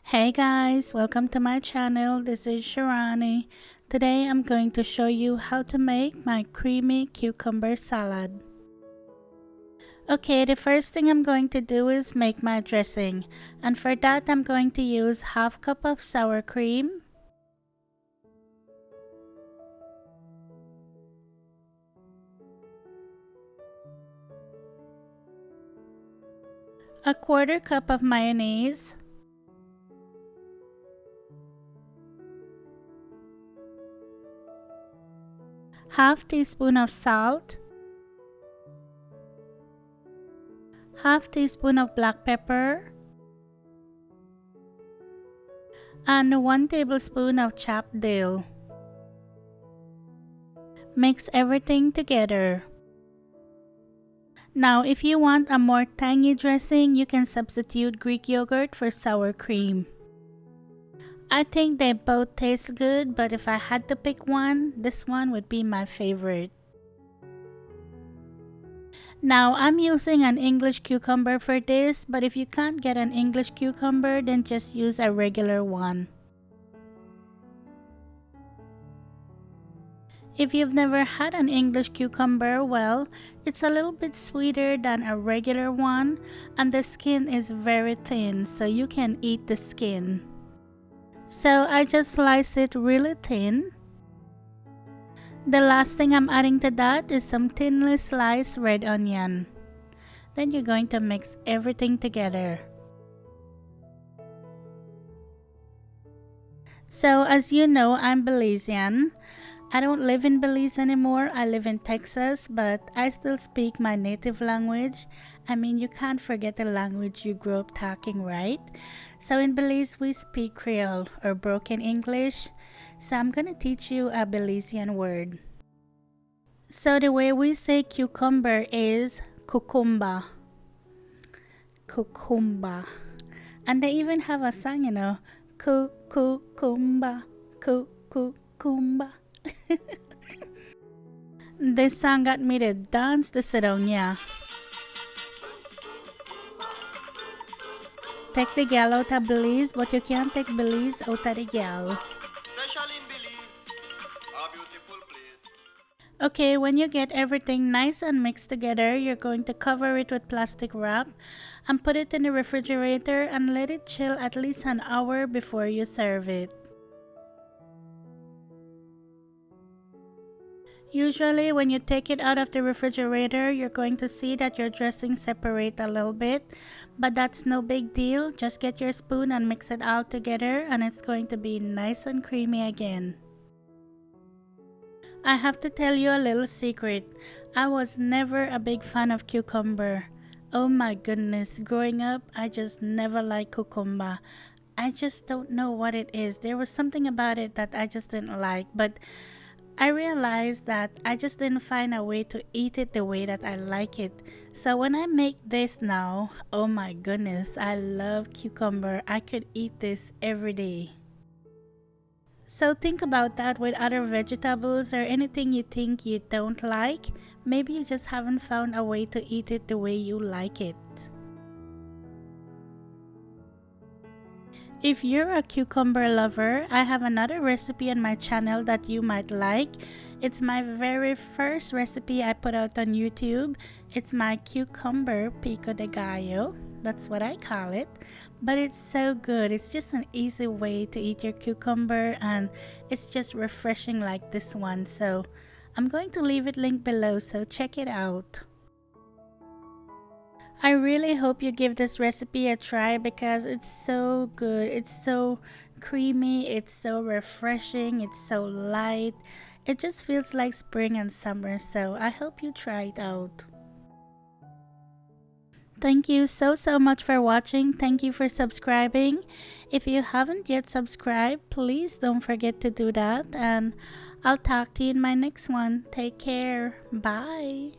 Hey guys, welcome to my channel. This is Shirani. Today I'm going to show you how to make my creamy cucumber salad. Okay, the first thing I'm going to do is make my dressing, and for that I'm going to use half cup of sour cream, a quarter cup of mayonnaise, half teaspoon of salt, half teaspoon of black pepper, and 1 tablespoon of chopped dill. Mix everything together. Now, if you want a more tangy dressing, you can substitute Greek yogurt for sour cream. I think they both taste good, but if I had to pick one, this one would be my favorite. Now, I'm using an English cucumber for this, but if you can't get an English cucumber, then just use a regular one. If you've never had an English cucumber, well, it's a little bit sweeter than a regular one, and the skin is very thin, so you can eat the skin. So I just slice it really thin. The last thing I'm adding to that is some thinly sliced red onion. Then you're going to mix everything together. So as you know, I'm Belizean. I don't live in Belize anymore. I live in Texas, but I still speak my native language. I mean, you can't forget the language you grew up talking, right? So in Belize, we speak Creole or broken English. So I'm gonna teach you a Belizean word. So the way we say cucumber is cucumba. Cucumba. And they even have a song, you know. Cucumba. Cucumba. This song got me to dance the sedonja. Take the gal out of Belize, but you can't take Belize out of the gal. Especially in Belize, a beautiful place. Okay, when you get everything nice and mixed together, you're going to cover it with plastic wrap and put it in the refrigerator and let it chill at least an hour before you serve it. Usually when you take it out of the refrigerator, you're going to see that your dressing separate a little bit, but that's no big deal. Just get your spoon and mix it all together and it's going to be nice and creamy again. I have to tell you a little secret. I was never a big fan of cucumber. Oh my goodness, growing up, I just never liked cucumba. I just don't know what it is. There was something about it that I just didn't like, but I realized that I just didn't find a way to eat it the way that I like it. So when I make this now, oh my goodness, I love cucumber. I could eat this every day. So think about that with other vegetables or anything you think you don't like. Maybe you just haven't found a way to eat it the way you like it. If you're a cucumber lover, I have another recipe on my channel that you might like. It's my very first recipe I put out on YouTube. It's my Cucumber Pico de Gallo. That's what I call it. But it's so good. It's just an easy way to eat your cucumber and it's just refreshing like this one. So I'm going to leave it linked below, so check it out. I really hope you give this recipe a try because it's so good. It's so creamy, it's so refreshing, it's so light. It just feels like spring and summer, so I hope you try it out. Thank you so much for watching. Thank you for subscribing. If you haven't yet subscribed, please don't forget to do that, and I'll talk to you in my next one. Take care. Bye.